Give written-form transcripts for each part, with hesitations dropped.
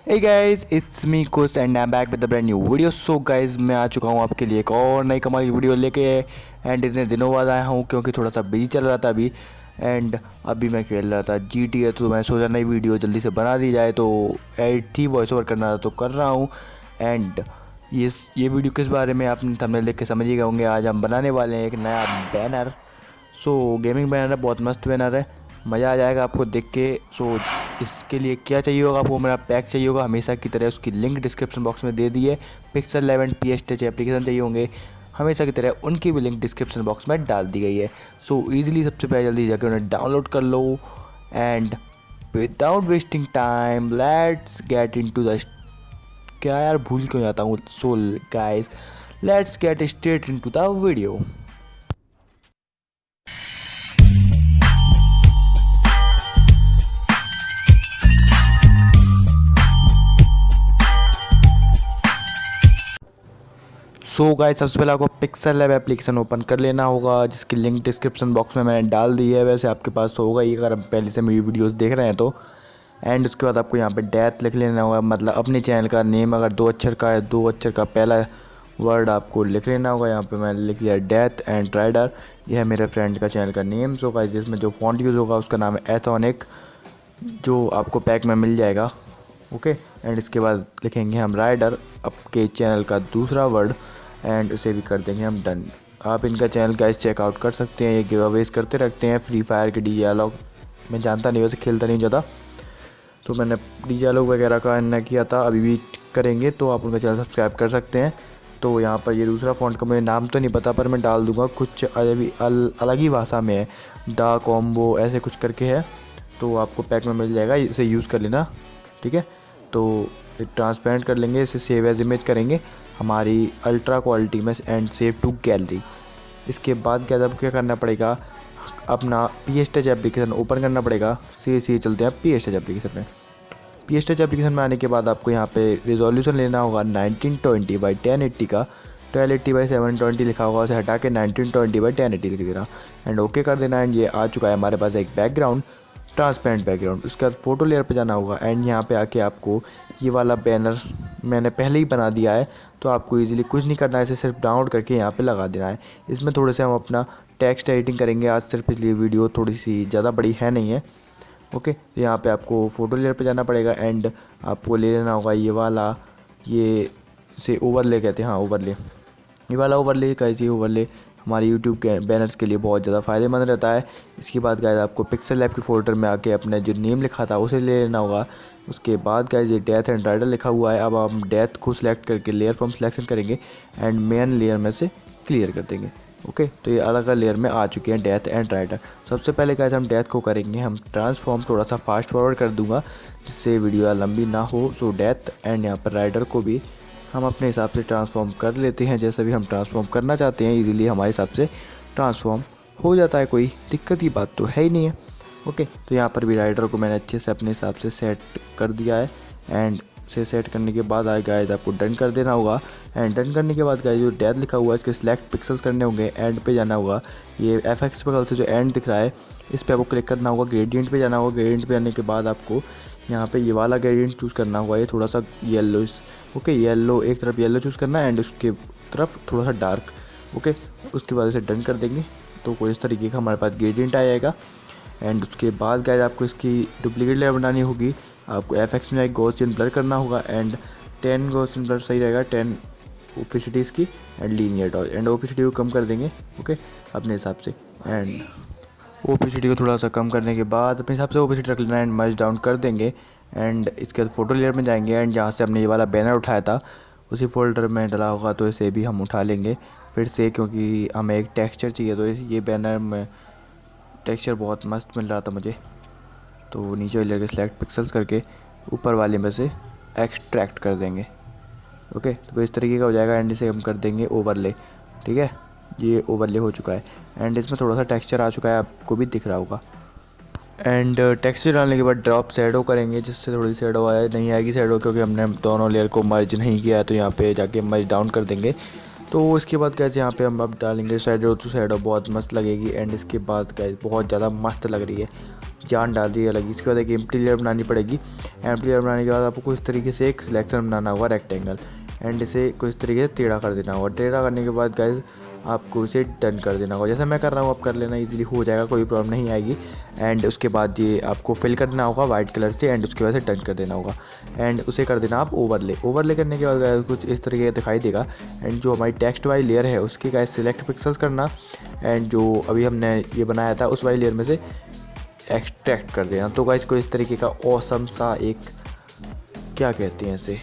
Hey guys, it's me Kush and I am back with the brand new video. So guys, मैं आ चुका हूँ आपके लिए एक और नई कमाल की वीडियो लेके। एंड इतने दिनों बाद आया हूँ क्योंकि थोड़ा सा बिजी चल रहा था अभी। एंड अभी मैं खेल रहा था GTA, तो मैं सोचा नई वीडियो जल्दी से बना दी जाए, तो एडिट थी, वॉइस ओवर करना था तो कर रहा हूँ। एंड ये वीडियो किस बारे में आपने थंबनेल देख के समझ ही गए होंगे। आज हम बनाने वाले हैं एक नया बैनर। सो गेमिंग बैनर है, बहुत मस्त बैनर है, मज़ा आ जाएगा आपको देख के। सो इसके लिए क्या चाहिए होगा आपको, मेरा पैक चाहिए होगा हमेशा की तरह, उसकी लिंक डिस्क्रिप्शन बॉक्स में दे दी है। pixellab PS एप्लीकेशन चाहिए होंगे हमेशा की तरह, उनकी भी लिंक डिस्क्रिप्शन बॉक्स में डाल दी गई है। सो ईजिली सबसे पहले जल्दी जाकर उन्हें डाउनलोड कर लो। And without wasting time let's get into the, क्या यार भूल क्यों जाता हूँ। So guys, let's get straight into the video. So guys, सबसे पहले आपको pixellab एप्लीकेशन ओपन कर लेना होगा, जिसकी लिंक डिस्क्रिप्शन बॉक्स में मैंने डाल दी है। वैसे आपके पास तो होगा ही अगर आप पहले से मेरी वीडियोस देख रहे हैं तो। एंड उसके बाद आपको यहाँ पे डेथ लिख लेना होगा, मतलब अपने चैनल का नेम अगर 2 अक्षर का है, 2 अक्षर का पहला वर्ड आपको लिख लेना होगा। यहाँ पे मैंने लिख लिया डेथ एंड राइडर, यह है मेरे फ्रेंड का चैनल का नेम। सो गाइस, जिसमें जो फॉन्ट यूज़ होगा उसका नाम है एथोनिक, जो आपको पैक में मिल जाएगा। ओके, एंड इसके बाद लिखेंगे हम राइडर, आपके चैनल का दूसरा वर्ड, एंड उसे भी कर देंगे हम डन। आप इनका चैनल गाइस चेकआउट कर सकते हैं, ये गिव अवेज करते रखते हैं फ्री फायर के DJ लॉग। मैं जानता नहीं, वैसे खेलता नहीं ज़्यादा, तो मैंने DJ लॉग वगैरह का इन्ना किया था, अभी भी करेंगे, तो आप उनका चैनल सब्सक्राइब कर सकते हैं। तो यहाँ पर ये दूसरा फ़ॉन्ट का मुझे नाम तो नहीं पता, पर मैं डाल दूँगा, कुछ अलग ही भाषा में है, डा कॉम्बो ऐसे कुछ करके है, तो आपको पैक में मिल जाएगा, इसे यूज़ कर लेना, ठीक है। तो ट्रांसपेरेंट कर लेंगे, इसे सेव एज इमेज करेंगे हमारी अल्ट्रा क्वालिटी में एंड सेव टू गैलरी। इसके बाद क्या करना पड़ेगा, अपना PS एप्लीकेशन ओपन करना पड़ेगा। सीधे चलते हैं PS एप्लीकेशन में। PS एप्लीकेशन में आने के बाद आपको यहाँ पे रिजोल्यूशन लेना होगा 1920x1080 का, 1280x720 लिखा होगा, उसे हटा के 1920x1080 लिख देना एंड ओके कर देना। एंड ये आ चुका है हमारे पास एक बैकग्राउंड, ट्रांसपेरेंट बैकग्राउंड। उसके बाद फ़ोटो लेयर पे जाना होगा एंड यहाँ पे आके आपको ये वाला बैनर मैंने पहले ही बना दिया है, तो आपको इजीली कुछ नहीं करना है, इसे सिर्फ डाउनलोड करके यहाँ पे लगा देना है। इसमें थोड़े से हम अपना टेक्स्ट एडिटिंग करेंगे आज सिर्फ, इसलिए वीडियो थोड़ी सी ज़्यादा बड़ी है नहीं है। ओके, तो यहाँ पे आपको फ़ोटो लेयर पे जाना पड़ेगा एंड आपको ले लेना होगा ये वाला, ये से ओवरले कहते हैं, हाँ ओवरले, ये वाला ओवरले। कैसे ओवरले हमारे यूट्यूब के बैनर्स के लिए बहुत ज़्यादा फ़ायदेमंद रहता है। इसके बाद गाइस आपको pixellab के फोल्डर में आके अपने जो नेम लिखा था उसे ले लेना होगा। उसके बाद गाइस ये डेथ एंड राइडर लिखा हुआ है, अब हम डेथ को सिलेक्ट करके लेयर फ्रॉम सिलेक्शन करेंगे एंड मेन लेयर में से क्लियर कर देंगे। ओके, तो ये अलग अलग लेयर में आ चुके हैं डेथ एंड राइडर। सबसे पहले गाइस हम डेथ को करेंगे हम ट्रांसफॉर्म, थोड़ा सा फास्ट फॉरवर्ड कर दूँगा जिससे वीडियो लंबी ना हो। सो डेथ एंड यहाँ पर राइडर को भी हम अपने हिसाब से ट्रांसफॉर्म कर लेते हैं, जैसे भी हम ट्रांसफॉर्म करना चाहते हैं इजीली हमारे हिसाब से ट्रांसफॉर्म हो जाता है, कोई दिक्कत की बात तो है ही नहीं है। ओके, तो यहाँ पर भी राइडर को मैंने अच्छे से अपने हिसाब से सेट कर दिया है एंड से सेट करने के बाद गाइस आपको डन कर देना होगा। एंड डन करने के बाद गाइस जो डेथ लिखा हुआ है इसके सिलेक्ट पिक्सल्स करने होंगे, एंड पे जाना होगा, ये FX बगल से जो एंड दिख रहा है इस पर आपको क्लिक करना होगा, ग्रेडियंट पे जाना होगा। ग्रेडियंट पे जाने के बाद आपको यहाँ पे ये वाला ग्रेडियंट चूज़ करना होगा, ये थोड़ा सा येलो, ओके येलो, एक तरफ येलो चूज़ करना है एंड उसके तरफ थोड़ा सा डार्क। ओके, उसके बाद इसे डन कर देंगे तो कोई इस तरीके का हमारे पास ग्रेडियंट आ जाएगा। एंड उसके बाद गाइस आपको इसकी डुप्लीकेट लेयर बनानी होगी, आपको FX में एक गॉसियन ब्लर करना होगा एंड 10 गॉसियन ब्लर सही रहेगा, 10 ओपेसिटी इसकी and linear dodge, and opacity को कम कर देंगे ओके अपने हिसाब से। एंड ओपेसिटी को थोड़ा सा कम करने के बाद अपने हिसाब से ओपेसिटी रख लेना एंड मर्ज डाउन कर देंगे। एंड इसके बाद फोटो लेयर में जाएंगे एंड जहाँ से हमने ये वाला बैनर उठाया था उसी फोल्डर में डला होगा, तो इसे भी हम उठा लेंगे फिर से, क्योंकि हमें एक टेक्सचर चाहिए। तो ये बैनर में टेक्सचर बहुत मस्त मिल रहा था मुझे, तो नीचे वाले सेलेक्ट पिक्सल्स करके ऊपर वाले में से एक्सट्रैक्ट कर देंगे। ओके, तो इस तरीके का हो जाएगा एंड इसे हम कर देंगे ओवरले, ठीक है, ये ओवरले हो चुका है एंड इसमें थोड़ा सा टेक्सचर आ चुका है, आपको भी दिख रहा होगा। एंड टेक्सचर डालने के बाद ड्रॉप शैडो करेंगे, जिससे थोड़ी शैडो नहीं आएगी शैडो, क्योंकि हमने दोनों लेयर को मर्ज नहीं किया है, तो यहाँ पे जाके मर्ज डाउन कर देंगे। तो इसके बाद कैसे यहाँ पे हम अब डालेंगे शैडो, तो शैडो बहुत मस्त लगेगी। एंड इसके बाद गाइस बहुत ज़्यादा मस्त लग रही है, जान डाल दी अलग। इसके बाद एक एम्प्टी लेयर बनानी पड़ेगी। एम्प्टी लेयर बनाने के बाद आपको इस तरीके से एक सिलेक्शन बनाना होगा रेक्टेंगल, एंड इसे कुछ तरीके से टेढ़ा कर देना होगा। टेढ़ा करने के बाद गाइस आपको इसे डन कर देना होगा। जैसे मैं कर रहा हूँ आप कर लेना, इजीली हो जाएगा, कोई प्रॉब्लम नहीं आएगी। एंड उसके बाद ये आपको फिल करना होगा वाइट कलर से, एंड उसके बाद से डन कर देना होगा। एंड उसे कर देना आप ओवरले। ओवरले करने के बाद गाइस कुछ इस तरीके का दिखाई देगा। एंड जो हमारी टेक्स्ट वाली लेयर है उसके गाइस सिलेक्ट पिक्सल्स करना, एंड जो अभी हमने ये बनाया था उस वाली लेयर में से एक्सट्रैक्ट कर देना। तो गाइस को इस तरीके का ऑसम सा एक, क्या कहते हैं इसे,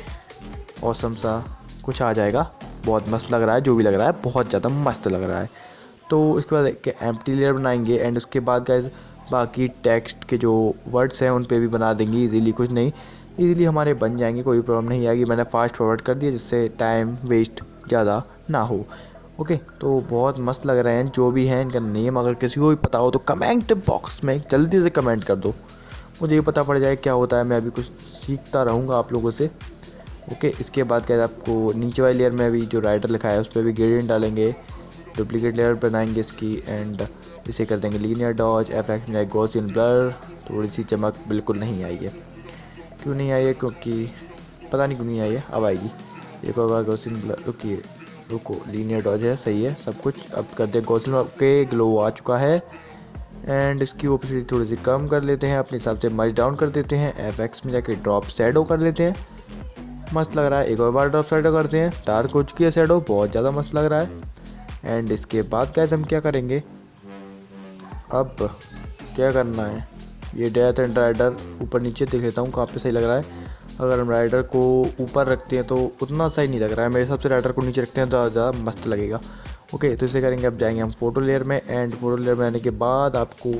ऑसम सा कुछ आ जाएगा। बहुत मस्त लग रहा है, जो भी लग रहा है बहुत ज़्यादा मस्त लग रहा है। तो इसके बाद एक एम्प्टी लेयर बनाएंगे, एंड उसके बाद गाइस बाकी टेक्स्ट के जो वर्ड्स हैं उन पे भी बना देंगे इजीली। कुछ नहीं, इजीली हमारे बन जाएंगे, कोई प्रॉब्लम नहीं आएगी। मैंने फास्ट फॉरवर्ड कर दिया जिससे टाइम वेस्ट ज़्यादा ना हो। ओके, तो बहुत मस्त लग रहे हैं जो भी हैं। इनका नेम अगर किसी को भी पता हो तो कमेंट बॉक्स में जल्दी से कमेंट कर दो, मुझे ये पता पड़ जाए क्या होता है। मैं अभी कुछ सीखता रहूँगा आप लोगों से। ओके, इसके बाद क्या आपको नीचे वाली लेयर में भी जो राइटर लिखा है उस पर भी ग्रेडियंट डालेंगे, डुप्लीकेट लेयर बनाएंगे इसकी, एंड इसे कर देंगे लीनियर डॉज। एफएक्स में गॉसियन ब्लर, थोड़ी सी चमक बिल्कुल नहीं आई है। क्यों नहीं आई है? क्योंकि पता नहीं क्यों नहीं आई है, अब आएगी। एक और बार गॉसियन ब्लर, रुको लीनियर डॉज है, सही है सब कुछ। अब कर दे गॉसियन, ओके ग्लो आ चुका है। एंड इसकी ओपेसिटी थोड़ी सी कम कर लेते हैं, अपने हिसाब से मर्ज डाउन कर देते हैं। एफएक्स में जाके ड्रॉप शैडो कर लेते हैं, मस्त लग रहा है। एक और बार ड्रॉप शैडो करते हैं, डार्क हो चुकी है शैडो, बहुत ज़्यादा मस्त लग रहा है। एंड इसके बाद गाइस हम क्या करेंगे, अब क्या करना है, ये डेथ एंड राइडर ऊपर नीचे देख लेता हूँ कहाँ पे सही लग रहा है। अगर हम राइडर को ऊपर रखते हैं तो उतना सही नहीं लग रहा है मेरे हिसाब से, राइडर को नीचे रखते हैं तो ज़्यादा मस्त लगेगा। ओके, तो इसे करेंगे। अब जाएंगे हम फोटो लेयर में, एंड फोटो लेयर में आने के बाद आपको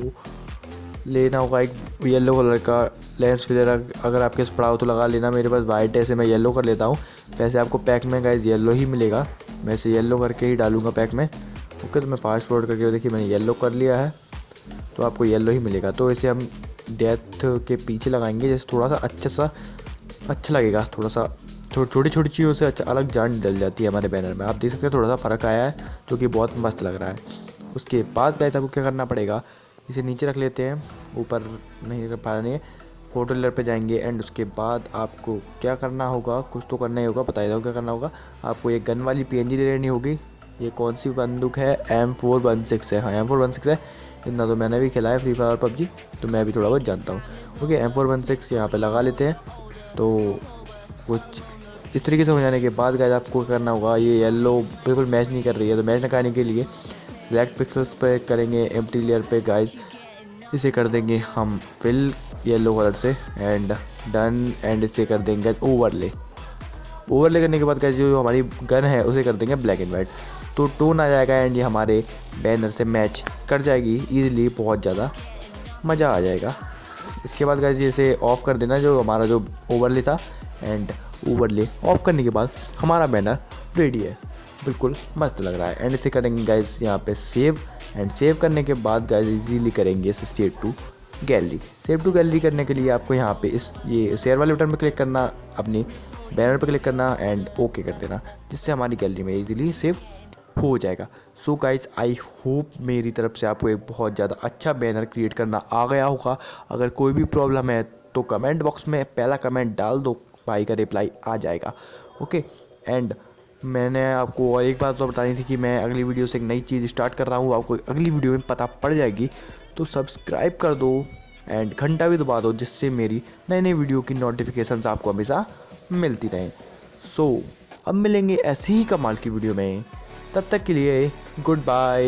लेना होगा एक येलो कलर का लेंस फिलर। अगर आपके पास पड़ा हो तो लगा लेना, मेरे पास वाइट है इसे मैं येलो कर लेता हूँ। वैसे आपको पैक में गाइस येलो ही मिलेगा, मैं इसे येलो करके ही डालूंगा पैक में। ओके, तो मैं फास्ट फॉरवर्ड करके देखिए मैंने येलो कर लिया है, तो आपको येलो ही मिलेगा। तो इसे हम डेथ के पीछे लगाएंगे, जैसे थोड़ा सा अच्छा लगेगा। थोड़ा सा छोटी छोटी चीज़ों से अच्छा अलग जान डल जाती है हमारे बैनर में। आप देख सकते हैं थोड़ा सा फ़र्क आया है, जो कि बहुत मस्त लग रहा है। उसके बाद गाइस आपको क्या करना पड़ेगा, इसे नीचे रख लेते हैं, ऊपर नहीं रख पा रहे हैं। फोटो लेयर पे जाएंगे, एंड उसके बाद आपको क्या करना होगा, कुछ तो करना ही होगा, बता ही दो क्या करना होगा। आपको ये गन वाली PNG ले लेनी होगी। ये कौन सी बंदूक है, M416 है। हाँ M416 है, इतना तो मैंने भी खेला है फ्री फायर और PUBG, तो मैं भी थोड़ा बहुत जानता हूँ। ओके, M416 यहाँ पे लगा लेते हैं। तो कुछ इस तरीके से हो जाने के बाद गाइस आपको करना होगा, ये येलो बिल्कुल मैच नहीं कर रही है, तो मैच लगाने के लिए सिलेक्ट पिक्सल्स पे करेंगे, एम्प्टी लेयर पे गाइस इसे कर देंगे हम फिल येलो कलर से, एंड डन। एंड इसे कर देंगे ओवरले। ओवरले करने के बाद गाइस जो हमारी गन है उसे कर देंगे ब्लैक एंड वाइट, तो टोन आ जाएगा, एंड ये हमारे बैनर से मैच कर जाएगी ईजिली, बहुत ज़्यादा मज़ा आ जाएगा। इसके बाद गाइस इसे ऑफ कर देना, जो हमारा जो ओवरले था। एंड ओवरले ऑफ करने के बाद हमारा बैनर रेडी है, बिल्कुल मस्त लग रहा है। एंड इसे करेंगे गाइस यहाँ पे सेव, एंड सेव करने के बाद गाइस इजीली करेंगे इसे save to gallery. Save to gallery करने के लिए आपको यहाँ पे ये शेयर वाले बटन पे क्लिक करना, अपनी बैनर पे क्लिक करना, एंड ओके कर देना, जिससे हमारी गैलरी में इजीली सेव हो जाएगा। सो गाइस आई होप मेरी तरफ से आपको एक बहुत ज़्यादा अच्छा बैनर क्रिएट करना आ गया होगा। अगर कोई भी प्रॉब्लम है तो कमेंट बॉक्स में पहला कमेंट डाल दो, भाई का रिप्लाई आ जाएगा। ओके, एंड मैंने आपको और एक बात तो बतानी थी कि मैं अगली वीडियो से एक नई चीज़ स्टार्ट कर रहा हूँ, आपको अगली वीडियो में पता पड़ जाएगी। तो सब्सक्राइब कर दो एंड घंटा भी दबा दो, जिससे मेरी नई नई वीडियो की नोटिफिकेशंस आपको हमेशा मिलती रहें। सो अब मिलेंगे ऐसी ही कमाल की वीडियो में, तब तक के लिए गुड बाय।